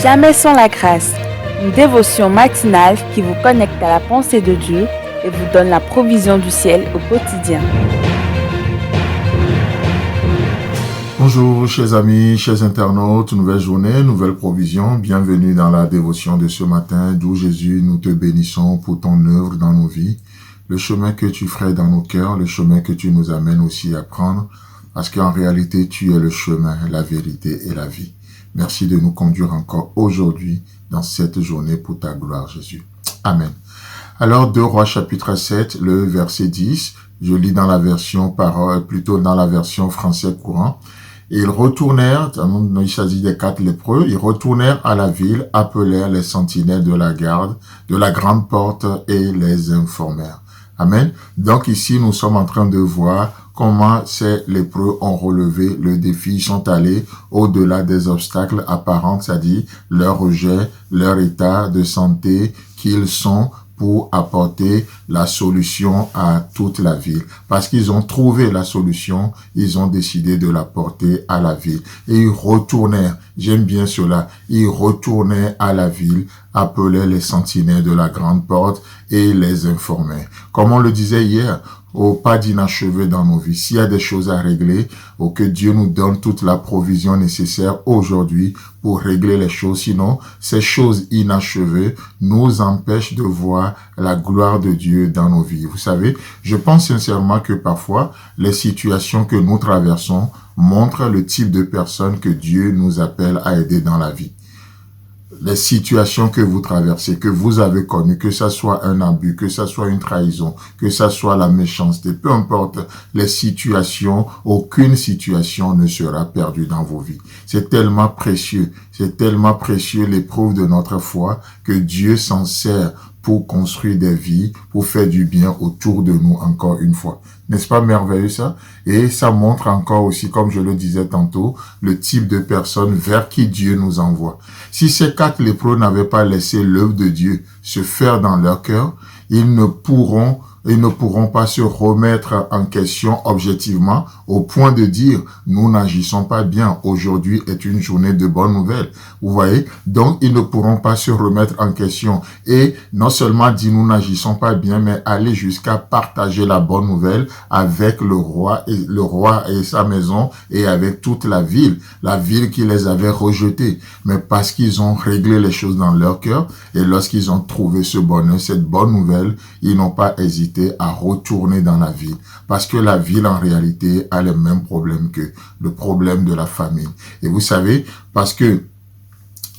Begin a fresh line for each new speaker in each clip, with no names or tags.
Jamais sans la grâce, une dévotion matinale qui vous connecte à la pensée de Dieu et vous donne la provision du ciel au quotidien.
Bonjour chers amis, chers internautes, nouvelle journée, nouvelle provision, bienvenue dans la dévotion de ce matin, d'où Jésus, nous te bénissons pour ton œuvre dans nos vies, le chemin que tu ferais dans nos cœurs, le chemin que tu nous amènes aussi à prendre, parce qu'en réalité tu es le chemin, la vérité et la vie. Merci de nous conduire encore aujourd'hui dans cette journée pour ta gloire Jésus. Amen. Alors 2 Rois chapitre 7, le verset 10, je lis dans la version plutôt dans la version français courant. Et ils retournèrent, il s'agit des 4 lépreux, ils retournèrent à la ville, appelèrent les sentinelles de la garde, de la grande porte et les informèrent. Amen. Donc ici, nous sommes en train de voir comment ces lépreux ont relevé le défi, ils sont allés au-delà des obstacles apparents, c'est-à-dire leur rejet, leur état de santé qu'ils sont, pour apporter la solution à toute la ville. Parce qu'ils ont trouvé la solution, ils ont décidé de la porter à la ville. Et ils retournèrent, j'aime bien cela, ils retournaient à la ville, appelaient les sentinelles de la grande porte et les informaient. Comme on le disait hier, pas d'inachevé dans nos vies. S'il y a des choses à régler, que Dieu nous donne toute la provision nécessaire aujourd'hui pour régler les choses. Sinon, ces choses inachevées nous empêchent de voir la gloire de Dieu dans nos vies. Vous savez, je pense sincèrement que parfois, les situations que nous traversons montrent le type de personne que Dieu nous appelle à aider dans la vie. Les situations que vous traversez, que vous avez connues, que ça soit un abus, que ça soit une trahison, que ça soit la méchanceté, peu importe les situations, aucune situation ne sera perdue dans vos vies. C'est tellement précieux l'épreuve de notre foi que Dieu s'en sert pour construire des vies, pour faire du bien autour de nous encore une fois. N'est-ce pas merveilleux ça? Et ça montre encore aussi, comme je le disais tantôt, le type de personne vers qui Dieu nous envoie. Si ces 4 lépreux n'avaient pas laissé l'œuvre de Dieu se faire dans leur cœur, ils ne pourront pas se remettre en question objectivement au point de dire « nous n'agissons pas bien, aujourd'hui est une journée de bonnes nouvelles ». Vous voyez? Donc, ils ne pourront pas se remettre en question et non seulement dire « nous n'agissons pas bien », mais aller jusqu'à partager la bonne nouvelle avec le roi et sa maison et avec toute la ville qui les avait rejetés. Mais parce qu'ils ont réglé les choses dans leur cœur et lorsqu'ils ont trouvé ce bonheur, cette bonne nouvelle, ils n'ont pas hésité à retourner dans la ville. Parce que la ville, en réalité, a les mêmes problèmes que le problème de la famine. Et vous savez, parce que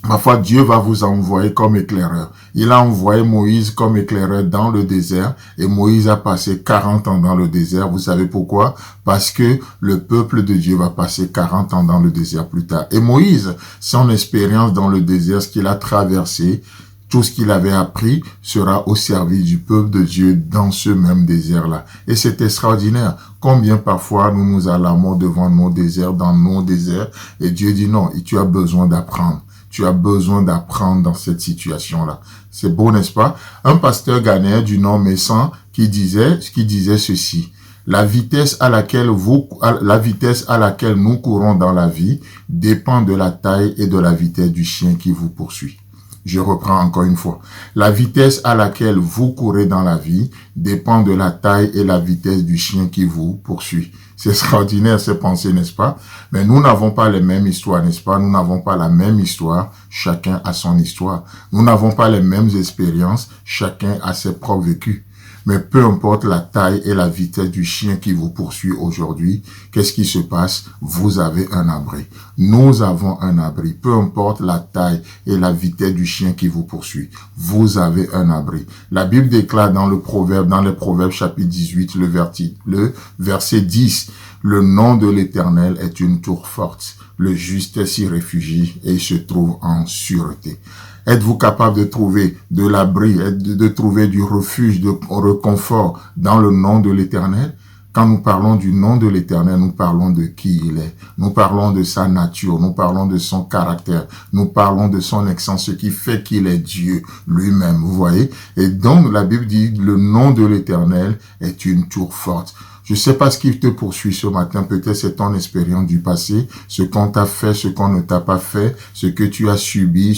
ma foi, Dieu va vous envoyer comme éclaireur. Il a envoyé Moïse comme éclaireur dans le désert et Moïse a passé 40 ans dans le désert. Vous savez pourquoi? Parce que le peuple de Dieu va passer 40 ans dans le désert plus tard. Et Moïse, son expérience dans le désert, ce qu'il a traversé, tout ce qu'il avait appris sera au service du peuple de Dieu dans ce même désert-là. Et c'est extraordinaire. Combien parfois nous nous alarmons devant nos déserts, dans nos déserts, et Dieu dit non, tu as besoin d'apprendre. Tu as besoin d'apprendre dans cette situation-là. C'est beau, n'est-ce pas? Un pasteur ghanéen du nom Messan qui disait ceci. La vitesse à laquelle nous courons dans la vie dépend de la taille et de la vitesse du chien qui vous poursuit. Je reprends encore une fois. La vitesse à laquelle vous courez dans la vie dépend de la taille et la vitesse du chien qui vous poursuit. C'est extraordinaire ces pensées, n'est-ce pas? Mais nous n'avons pas les mêmes histoires, n'est-ce pas? Nous n'avons pas la même histoire, chacun a son histoire. Nous n'avons pas les mêmes expériences, chacun a ses propres vécus. Mais peu importe la taille et la vitesse du chien qui vous poursuit aujourd'hui, qu'est-ce qui se passe? Vous avez un abri. Nous avons un abri. Peu importe la taille et la vitesse du chien qui vous poursuit, vous avez un abri. La Bible déclare dans les Proverbes chapitre 18, le verset 10, « Le nom de l'Éternel est une tour forte. Le juste s'y réfugie et il se trouve en sûreté. » Êtes-vous capable de trouver de l'abri, de trouver du refuge, de réconfort dans le nom de l'Éternel? Quand nous parlons du nom de l'Éternel, nous parlons de qui il est. Nous parlons de sa nature, nous parlons de son caractère, nous parlons de son excellence, ce qui fait qu'il est Dieu lui-même, vous voyez? Et donc, la Bible dit, le nom de l'Éternel est une tour forte. Je ne sais pas ce qui te poursuit ce matin. Peut-être c'est ton expérience du passé, ce qu'on t'a fait, ce qu'on ne t'a pas fait, ce que tu as subi,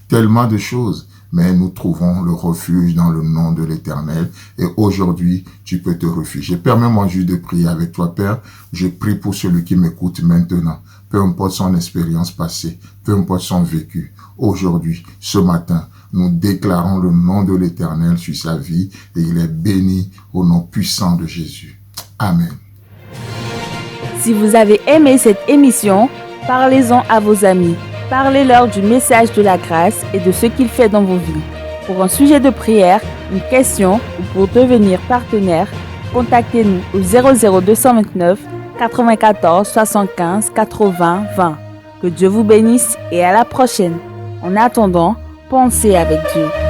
tellement de choses. Mais nous trouvons le refuge dans le nom de l'Éternel. Et aujourd'hui, tu peux te réfugier. Permets-moi juste de prier avec toi, Père. Je prie pour celui qui m'écoute maintenant. Peu importe son expérience passée, peu importe son vécu. Aujourd'hui, ce matin, nous déclarons le nom de l'Éternel sur sa vie et il est béni au nom puissant de Jésus. Amen.
Si vous avez aimé cette émission, parlez-en à vos amis. Parlez-leur du message de la grâce et de ce qu'il fait dans vos vies. Pour un sujet de prière, une question ou pour devenir partenaire, contactez-nous au 00229 94 75 80 20. Que Dieu vous bénisse et à la prochaine. En attendant, pensez avec Dieu.